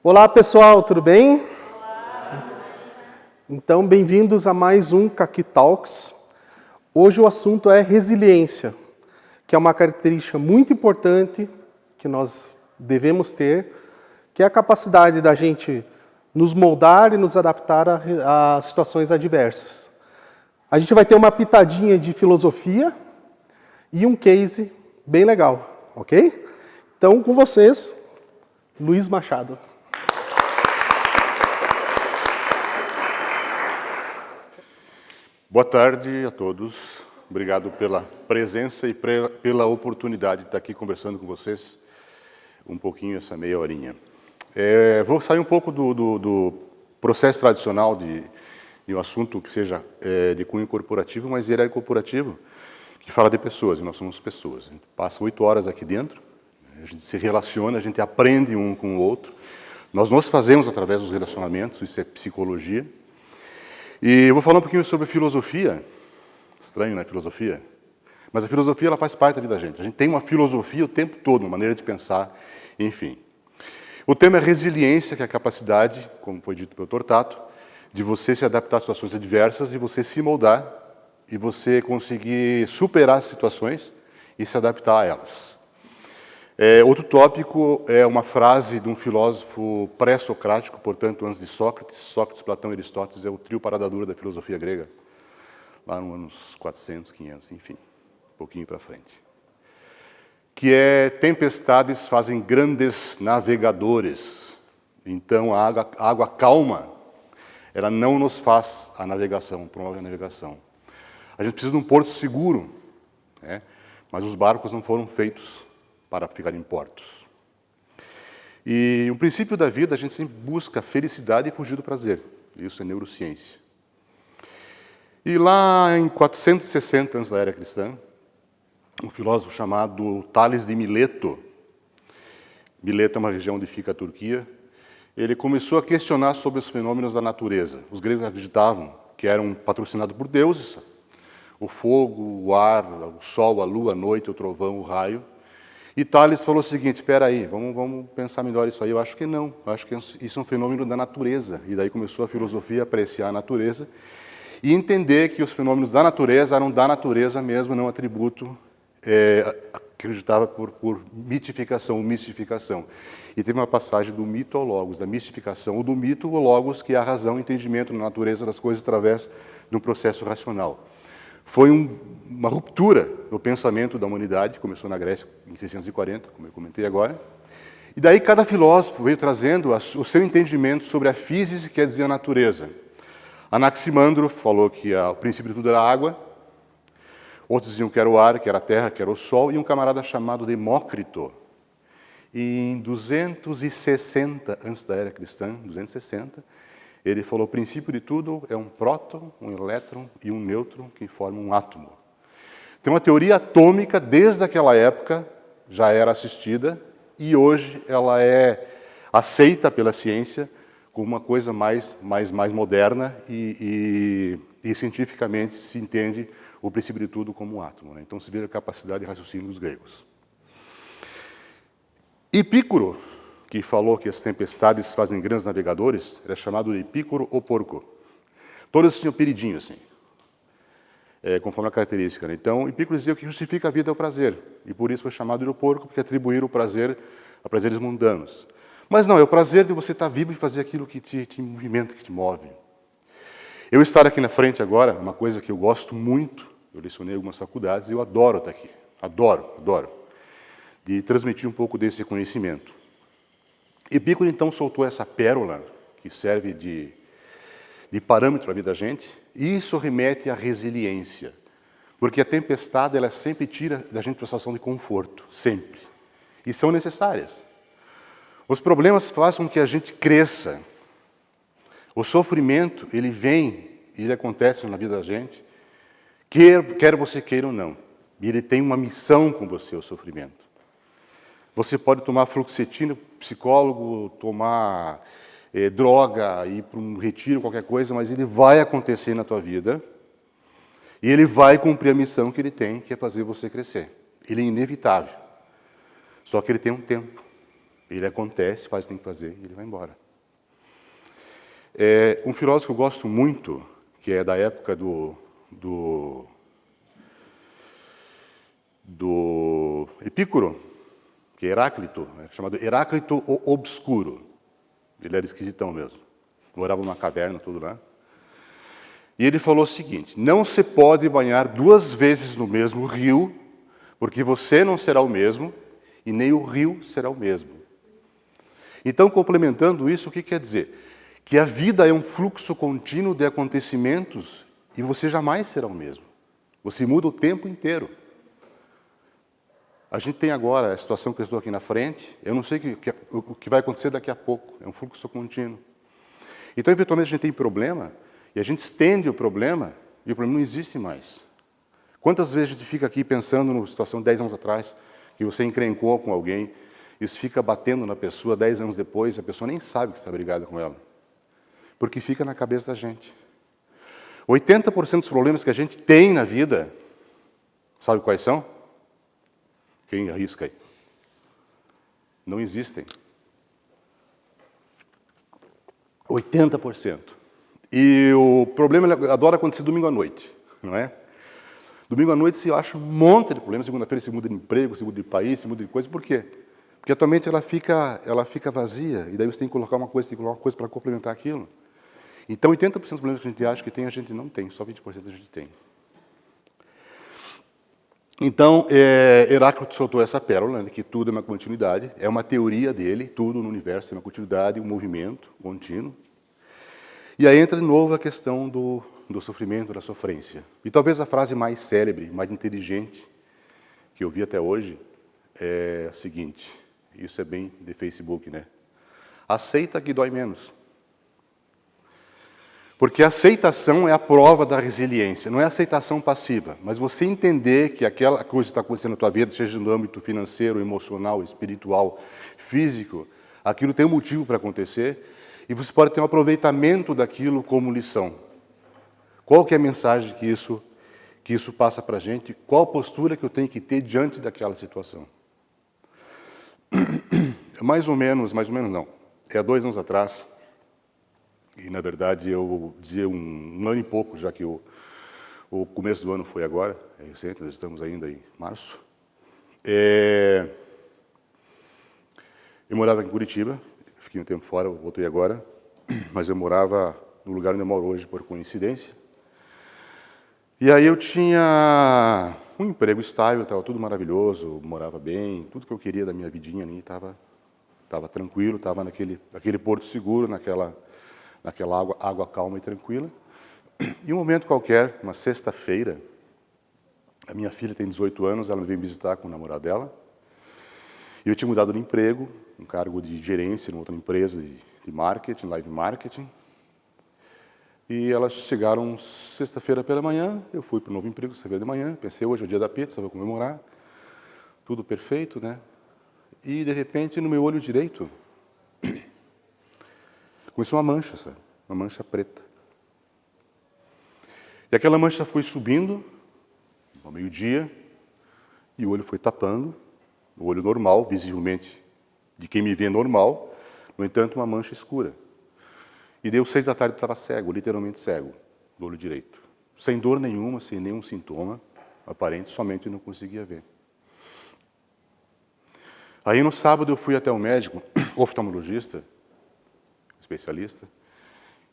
Olá pessoal, tudo bem? Então, bem-vindos a mais um Kaki Talks. Hoje o assunto é resiliência, que é uma característica muito importante que nós devemos ter, que é a capacidade da gente nos moldar e nos adaptar a situações adversas. A gente vai ter uma pitadinha de filosofia e um case bem legal, ok? Então, com vocês, Luiz Machado. Boa tarde a todos. Obrigado pela presença e pela oportunidade de estar aqui conversando com vocês um pouquinho essa meia horinha. Vou sair um pouco do processo tradicional de um assunto que seja de cunho corporativo, mas ele é corporativo, que fala de pessoas, e nós somos pessoas. A gente passa 8 horas aqui dentro, a gente se relaciona, a gente aprende um com o outro. Nós nos fazemos através dos relacionamentos, isso é psicologia. E eu vou falar um pouquinho sobre filosofia. Estranho, né, filosofia? Mas a filosofia ela faz parte da vida da gente. A gente tem uma filosofia o tempo todo, uma maneira de pensar, enfim. O tema é resiliência, que é a capacidade, como foi dito pelo Tortato, de você se adaptar a situações adversas e você se moldar e você conseguir superar as situações e se adaptar a elas. Outro tópico é uma frase de um filósofo pré-socrático, portanto, antes de Sócrates. Sócrates, Platão e Aristóteles é o trio parada dura da filosofia grega, lá nos anos 400, 500, enfim, um pouquinho para frente. Que é, tempestades fazem grandes navegadores. Então, a água calma, ela não nos faz a navegação, promove a navegação. A gente precisa de um porto seguro, né? Mas os barcos não foram feitos para ficar em portos. E o princípio da vida, a gente sempre busca felicidade e fugir do prazer. Isso é neurociência. E lá em 460 antes da era cristã, um filósofo chamado Tales de Mileto, Mileto é uma região onde fica a Turquia, ele começou a questionar sobre os fenômenos da natureza. Os gregos acreditavam que eram patrocinados por deuses, o fogo, o ar, o sol, a lua, a noite, o trovão, o raio. E Tales falou o seguinte: espera aí, vamos pensar melhor isso aí. Eu acho que não, eu acho que isso é um fenômeno da natureza. E daí começou a filosofia a apreciar a natureza e entender que os fenômenos da natureza eram da natureza mesmo, não atributo, acreditava por mitificação ou mistificação. E teve uma passagem do mito ao logos, da mistificação ou do mito ao logos, que é a razão, o entendimento da natureza das coisas através de um processo racional. Foi uma ruptura no pensamento da humanidade, começou na Grécia em 640, como eu comentei agora. E daí cada filósofo veio trazendo o seu entendimento sobre a física, quer dizer a natureza. Anaximandro falou que o princípio de tudo era a água, outros diziam que era o ar, que era a terra, que era o sol, e um camarada chamado Demócrito, em 260 antes da era cristã, 260, ele falou: o princípio de tudo é um próton, um elétron e um nêutron que formam um átomo. Então a teoria atômica, desde aquela época, já era assistida e hoje ela é aceita pela ciência como uma coisa mais moderna e cientificamente se entende o princípio de tudo como um átomo, né? Então se vê a capacidade de raciocínio dos gregos. Epícoro, que falou que as tempestades fazem grandes navegadores, era chamado de Epícoro ou porco. Todos tinham peridinho, assim, conforme a característica, né? Então, Epícoro dizia que justifica a vida é o prazer, e por isso foi chamado de porco, porque atribuíram o prazer a prazeres mundanos. Mas não, é o prazer de você estar vivo e fazer aquilo que te movimenta, que te move. Eu estar aqui na frente agora, uma coisa que eu gosto muito, eu lecionei algumas faculdades, e eu adoro estar aqui, adoro, de transmitir um pouco desse conhecimento. Epícoro, então, soltou essa pérola, que serve de parâmetro para a vida da gente, e isso remete à resiliência. Porque a tempestade, ela sempre tira da gente uma situação de conforto, sempre. E são necessárias. Os problemas fazem com que a gente cresça. O sofrimento, ele vem, ele acontece na vida da gente, quer você queira ou não. E ele tem uma missão com você, o sofrimento. Você pode tomar fluoxetina, psicólogo, tomar droga, ir para um retiro, qualquer coisa, mas ele vai acontecer na tua vida e ele vai cumprir a missão que ele tem, que é fazer você crescer. Ele é inevitável. Só que ele tem um tempo. Ele acontece, faz o que tem que fazer e ele vai embora. Um filósofo que eu gosto muito, que é da época do Epícoro, que é Heráclito, chamado Heráclito o Obscuro. Ele era esquisitão mesmo. Morava numa caverna, tudo lá. E ele falou o seguinte: não se pode banhar 2 vezes no mesmo rio, porque você não será o mesmo e nem o rio será o mesmo. Então, complementando isso, o que quer dizer? Que a vida é um fluxo contínuo de acontecimentos e você jamais será o mesmo. Você muda o tempo inteiro. A gente tem agora a situação que eu estou aqui na frente, eu não sei o que vai acontecer daqui a pouco, é um fluxo contínuo. Então, eventualmente, a gente tem problema, e a gente estende o problema, e o problema não existe mais. Quantas vezes a gente fica aqui pensando numa situação 10 anos atrás, que você encrencou com alguém, isso fica batendo na pessoa 10 anos depois, a pessoa nem sabe que está brigada com ela. Porque fica na cabeça da gente. 80% dos problemas que a gente tem na vida, sabe quais são? Quem arrisca aí? Não existem. 80%. E o problema adora acontecer domingo à noite, não é? Domingo à noite se acha um monte de problemas, segunda-feira se muda de emprego, se muda de país, se muda de coisa. Por quê? Porque a tua mente ela fica vazia, e daí você tem que colocar uma coisa, para complementar aquilo. Então, 80% dos problemas que a gente acha que tem, a gente não tem, só 20% a gente tem. Então, Heráclito soltou essa pérola, né, que tudo é uma continuidade, é uma teoria dele, tudo no universo é uma continuidade, um movimento contínuo. E aí entra de novo a questão do sofrimento, da sofrência. E talvez a frase mais célebre, mais inteligente, que eu vi até hoje, é a seguinte, isso é bem de Facebook, né? Aceita que dói menos. Porque a aceitação é a prova da resiliência, não é aceitação passiva, mas você entender que aquela coisa que está acontecendo na tua vida, seja no âmbito financeiro, emocional, espiritual, físico, aquilo tem um motivo para acontecer e você pode ter um aproveitamento daquilo como lição. Qual que é a mensagem que isso passa para a gente? Qual a postura que eu tenho que ter diante daquela situação? Mais ou menos não. Há 2 anos atrás, e, na verdade, eu vou dizer um ano e pouco, já que o começo do ano foi agora, é recente, nós estamos ainda em março. Eu morava em Curitiba, fiquei um tempo fora, voltei agora, mas eu morava no lugar onde eu moro hoje, por coincidência. E aí eu tinha um emprego estável, estava tudo maravilhoso, morava bem, tudo que eu queria da minha vidinha ali, estava tranquilo, estava naquele porto seguro, naquela água calma e tranquila. E um momento qualquer, uma sexta-feira, a minha filha tem 18 anos, ela me veio visitar com o namorado dela, e eu tinha mudado de emprego, um cargo de gerência em outra empresa de marketing, live marketing, e elas chegaram sexta-feira pela manhã, eu fui para o novo emprego sexta-feira de manhã, pensei, hoje é o dia da pizza, vou comemorar, tudo perfeito, né? E, de repente, no meu olho direito, começou uma mancha, sabe? Uma mancha preta. E aquela mancha foi subindo, ao meio-dia, e o olho foi tapando, o olho normal, visivelmente, de quem me vê normal, no entanto, uma mancha escura. E deu 6 da tarde, eu estava cego, literalmente cego, do olho direito. Sem dor nenhuma, sem nenhum sintoma aparente, somente não conseguia ver. Aí, no sábado, eu fui até o médico, oftalmologista, especialista,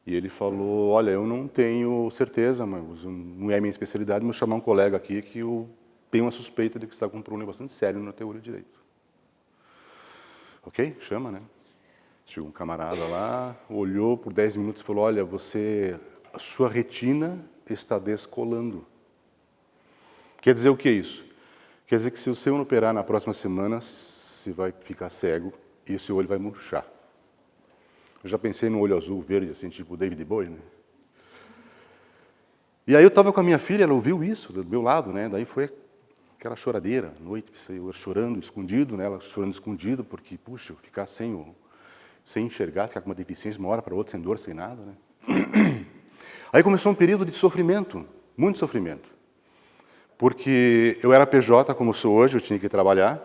e ele falou, olha, eu não tenho certeza, mas não é minha especialidade, mas vou chamar um colega aqui que eu tenho uma suspeita de que está com um problema bastante sério no teu olho direito. Ok? Chama, né? Chegou um camarada lá, olhou por 10 minutos e falou, olha, a sua retina está descolando. Quer dizer o que é isso? Quer dizer que se você não operar na próxima semana, você vai ficar cego e o seu olho vai murchar. Eu já pensei no olho azul, verde, assim, tipo David Bowie, né? E aí eu estava com a minha filha, ela ouviu isso do meu lado, né? Daí foi aquela choradeira, à noite, eu chorando escondido, né? Ela chorando escondido, porque, puxa, ficar sem enxergar, ficar com uma deficiência de uma hora para outra, sem dor, sem nada, né? Aí começou um período de sofrimento, muito sofrimento. Porque eu era PJ, como sou hoje, eu tinha que trabalhar,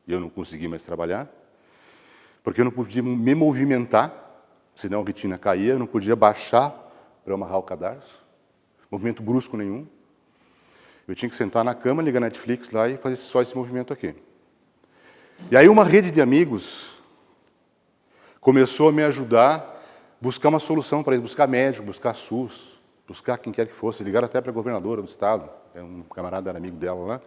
e eu não consegui mais trabalhar. porque eu não podia me movimentar, senão a retina caía, eu não podia baixar para amarrar o cadarço, movimento brusco nenhum. Eu tinha que sentar na cama, ligar a Netflix lá e fazer só esse movimento aqui. E aí uma rede de amigos começou a me ajudar a buscar uma solução para isso, buscar médico, buscar SUS, buscar quem quer que fosse. Ligaram até para a governadora do estado, um camarada era amigo dela lá.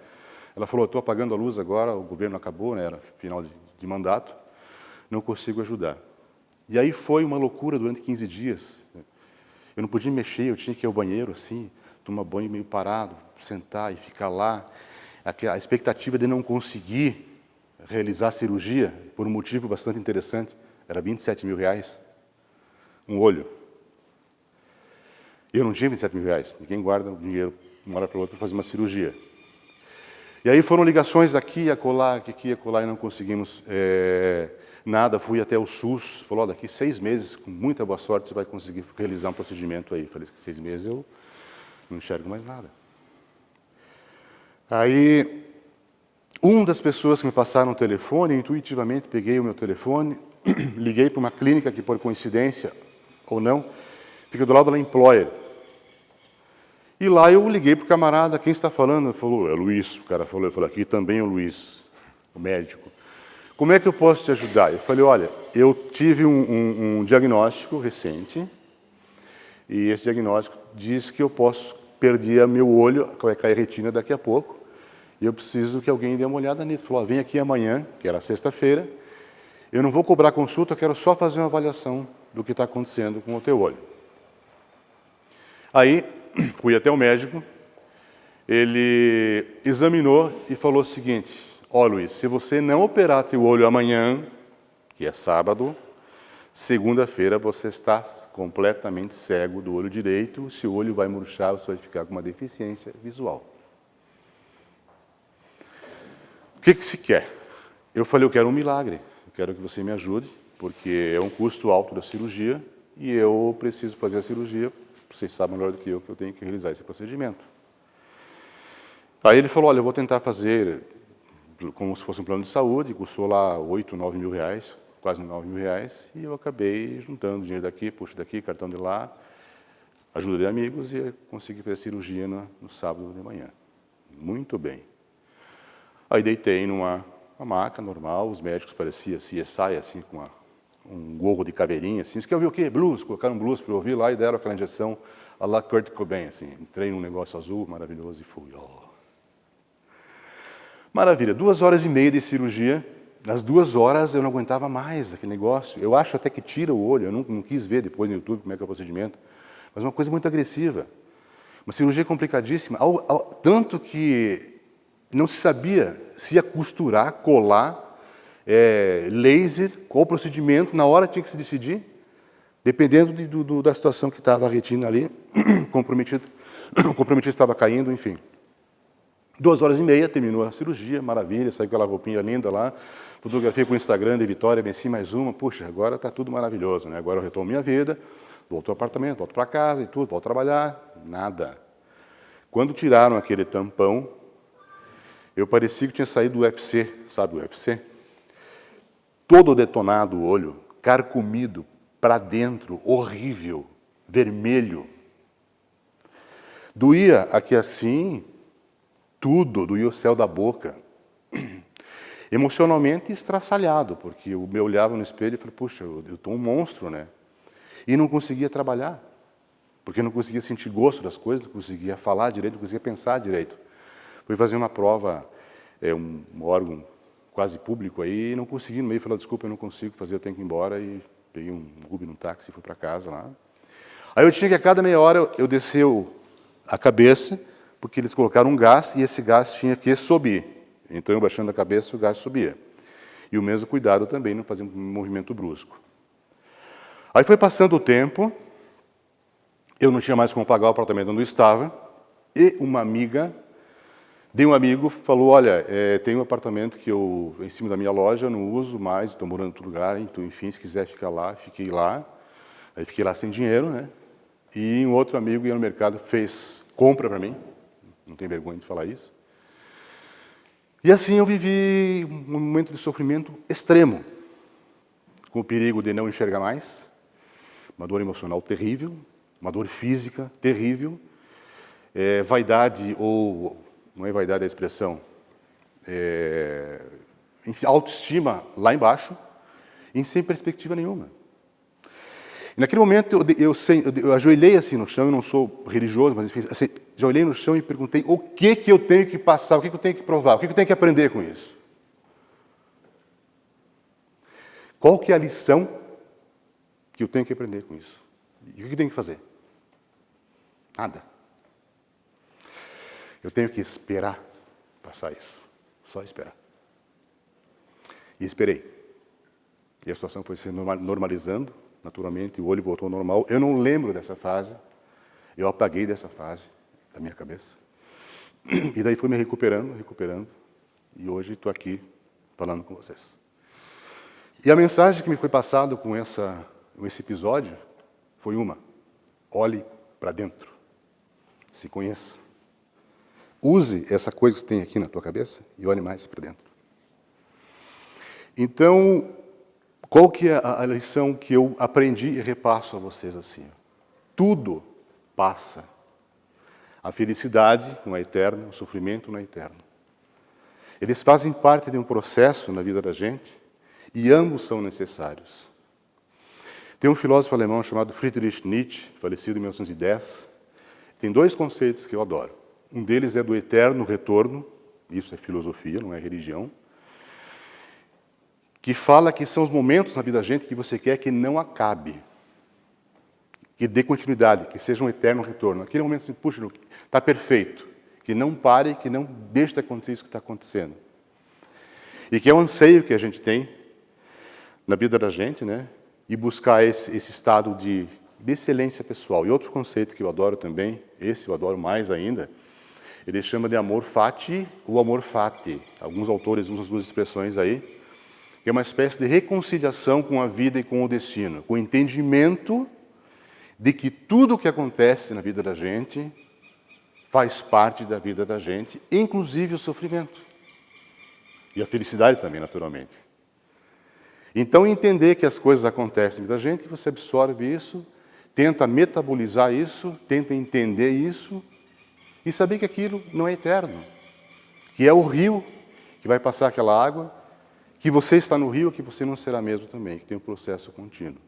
Ela falou, estou apagando a luz agora, o governo acabou, né, era final de mandato, não consigo ajudar. E aí foi uma loucura durante 15 dias. Eu não podia me mexer, eu tinha que ir ao banheiro assim, tomar banho meio parado, sentar e ficar lá. A expectativa de não conseguir realizar a cirurgia, por um motivo bastante interessante, era 27 mil reais, um olho. Eu não tinha 27 mil reais, ninguém guarda o dinheiro de uma hora para outra para fazer uma cirurgia. E aí foram ligações aqui e acolá, e não conseguimos nada. Fui até o SUS, falou, daqui 6 meses, com muita boa sorte, você vai conseguir realizar um procedimento aí. Falei, 6 meses eu não enxergo mais nada. Aí, uma das pessoas que me passaram o telefone, intuitivamente peguei o meu telefone, liguei para uma clínica que, por coincidência ou não, fica do lado da Employer. E lá eu liguei para o camarada, quem está falando? Ele falou, é Luiz. O cara falou, eu falei, aqui também é o Luiz, o médico. Como é que eu posso te ajudar? Eu falei, olha, eu tive um diagnóstico recente, e esse diagnóstico diz que eu posso perder meu olho, vai cair a retina daqui a pouco, e eu preciso que alguém dê uma olhada nisso. Ele falou, vem aqui amanhã, que era sexta-feira, eu não vou cobrar consulta, eu quero só fazer uma avaliação do que está acontecendo com o teu olho. Aí, fui até o médico, ele examinou e falou o seguinte, ó Luiz, se você não operar teu olho amanhã, que é sábado, segunda-feira você está completamente cego do olho direito, o seu olho vai murchar, você vai ficar com uma deficiência visual. O que se quer? Eu falei, eu quero um milagre, eu quero que você me ajude, porque é um custo alto da cirurgia e eu preciso fazer a cirurgia. Você sabe melhor do que eu tenho que realizar esse procedimento. Aí ele falou, olha, eu vou tentar fazer como se fosse um plano de saúde, custou lá 8, 9 mil reais, quase 9 mil reais, e eu acabei juntando dinheiro daqui, puxo daqui, cartão de lá, ajuda de amigos e consegui fazer a cirurgia no sábado de manhã. Muito bem. Aí deitei numa maca normal, os médicos pareciam CSI, assim, com um gorro de caveirinha, assim. Você quer ouvir o quê? Blues. Colocaram um blues para eu ouvir lá e deram aquela injeção a la Kurt Cobain, assim. Entrei num negócio azul, maravilhoso, e fui. Oh. Maravilha. 2h30 de cirurgia. Nas 2 horas eu não aguentava mais aquele negócio. Eu acho até que tira o olho. Eu não quis ver depois no YouTube como é que é o procedimento. Mas uma coisa muito agressiva. Uma cirurgia complicadíssima. Tanto que não se sabia se ia costurar, colar, laser, qual o procedimento, na hora tinha que se decidir, dependendo da situação que estava a retina ali, comprometida, o comprometida estava caindo, enfim. 2h30, terminou a cirurgia, maravilha, saiu aquela roupinha linda lá, fotografia com o Instagram de Vitória, venci mais uma, puxa, agora está tudo maravilhoso, né? Agora eu retomo minha vida, volto ao apartamento, volto para casa e tudo, volto a trabalhar, nada. Quando tiraram aquele tampão, eu parecia que tinha saído do UFC, sabe o UFC? Todo detonado o olho, carcomido, para dentro, horrível, vermelho. Doía aqui assim, tudo, doía o céu da boca. Emocionalmente estraçalhado, porque eu me olhava no espelho e falei, puxa, eu estou um monstro, né? E não conseguia trabalhar, porque não conseguia sentir gosto das coisas, não conseguia falar direito, não conseguia pensar direito. Fui fazer uma prova, um órgão quase público aí, e não consegui no meio, falei, desculpa, eu não consigo fazer, eu tenho que ir embora, e peguei um Uber num táxi e fui para casa lá. Aí eu tinha que a cada meia hora eu descer a cabeça, porque eles colocaram um gás, e esse gás tinha que subir. Então eu baixando a cabeça, o gás subia. E o mesmo cuidado também, não fazer um movimento brusco. Aí foi passando o tempo, eu não tinha mais como pagar o apartamento onde eu estava, e uma amiga de um amigo falou, olha, tem um apartamento que eu, em cima da minha loja, eu não uso mais, estou morando em outro lugar, então, enfim, se quiser ficar lá, fiquei lá. Aí fiquei lá sem dinheiro, né? E um outro amigo ia no mercado, fez compra para mim, não tenho vergonha de falar isso. E assim eu vivi um momento de sofrimento extremo. com o perigo de não enxergar mais, uma dor emocional terrível, uma dor física terrível, vaidade ou, não é vaidade a expressão, enfim, autoestima lá embaixo, e sem perspectiva nenhuma. E naquele momento eu ajoelhei assim no chão, eu não sou religioso, mas enfim, assim, ajoelhei no chão e perguntei o que eu tenho que passar, o que eu tenho que provar, o que eu tenho que aprender com isso. Qual que é a lição que eu tenho que aprender com isso? E o que eu tenho que fazer? Nada. Eu tenho que esperar passar isso. Só esperar. E esperei. E a situação foi se normalizando, naturalmente, o olho voltou ao normal. Eu não lembro dessa fase. Eu apaguei dessa fase da minha cabeça. E daí fui me recuperando. E hoje estou aqui falando com vocês. E a mensagem que me foi passada com esse episódio foi uma: olhe para dentro, se conheça. Use essa coisa que tem aqui na tua cabeça e olhe mais para dentro. Então, qual que é a lição que eu aprendi e repasso a vocês assim? Tudo passa. A felicidade não é eterna, o sofrimento não é eterno. Eles fazem parte de um processo na vida da gente, e ambos são necessários. Tem um filósofo alemão chamado Friedrich Nietzsche, falecido em 1910. Tem dois conceitos que eu adoro. Um deles é do eterno retorno, isso é filosofia, não é religião, que fala que são os momentos na vida da gente que você quer que não acabe, que dê continuidade, que seja um eterno retorno. Aquele momento assim, puxa, está perfeito, que não pare, que não deixe de acontecer isso que está acontecendo. E que é um anseio que a gente tem na vida da gente, né? E buscar esse estado de excelência pessoal. E outro conceito que eu adoro também, esse eu adoro mais ainda, ele chama de amor fati ou amor fati. Alguns autores usam as duas expressões aí, que é uma espécie de reconciliação com a vida e com o destino, com o entendimento de que tudo o que acontece na vida da gente faz parte da vida da gente, inclusive o sofrimento. E a felicidade também, naturalmente. Então, entender que as coisas acontecem da gente, você absorve isso, tenta metabolizar isso, tenta entender isso e saber que aquilo não é eterno, que é o rio que vai passar aquela água, que você está no rio, que você não será mesmo também, que tem um processo contínuo.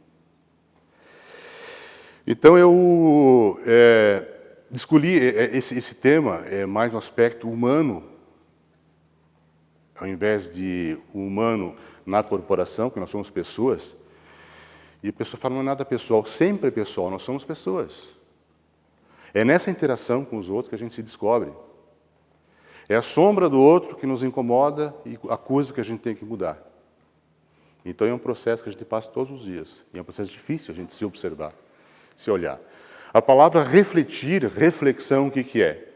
Então, eu escolhi esse tema mais no aspecto humano, ao invés de humano na corporação, que nós somos pessoas, e a pessoa fala, não é nada pessoal, sempre é pessoal, nós somos pessoas. É nessa interação com os outros que a gente se descobre. É a sombra do outro que nos incomoda e acusa que a gente tem que mudar. Então é um processo que a gente passa todos os dias, e é um processo difícil a gente se observar, se olhar. A palavra refletir, reflexão, o que é?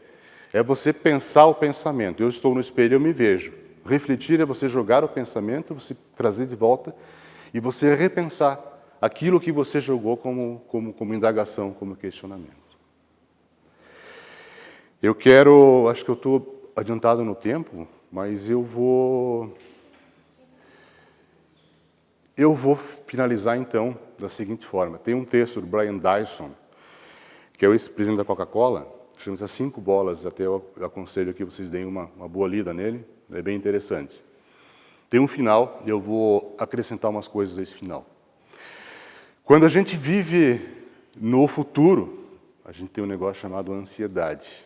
É você pensar o pensamento. Eu estou no espelho, eu me vejo. Refletir é você jogar o pensamento, você trazer de volta e você repensar aquilo que você jogou como indagação, como questionamento. Eu quero, acho que eu estou adiantado no tempo, mas eu vou finalizar então da seguinte forma. Tem um texto do Brian Dyson, que é o ex-presidente da Coca-Cola, chama-se As 5 Bolas, até eu aconselho que vocês deem uma boa lida nele. É bem interessante. Tem um final, e eu vou acrescentar umas coisas a esse final. Quando a gente vive no futuro, a gente tem um negócio chamado ansiedade.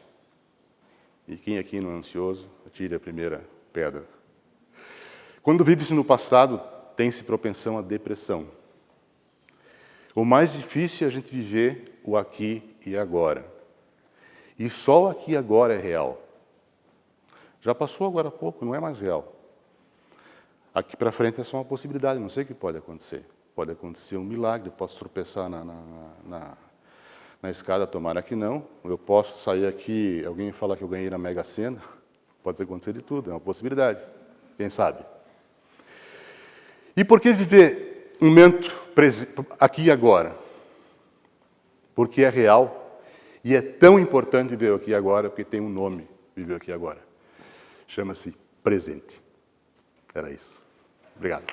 E quem aqui não é ansioso, atire a primeira pedra. Quando vive-se no passado, tem-se propensão à depressão. O mais difícil é a gente viver o aqui e agora. E só o aqui e agora é real. Já passou agora há pouco, não é mais real. Aqui para frente é só uma possibilidade, não sei o que pode acontecer. Pode acontecer um milagre, eu posso tropeçar na escada, tomara que não. Eu posso sair aqui, alguém falar que eu ganhei na Mega Sena, pode acontecer de tudo, é uma possibilidade, quem sabe. E por que viver um momento aqui e agora? Porque é real e é tão importante viver aqui e agora, porque tem um nome, viver aqui e agora. Chama-se presente. Era isso. Obrigado.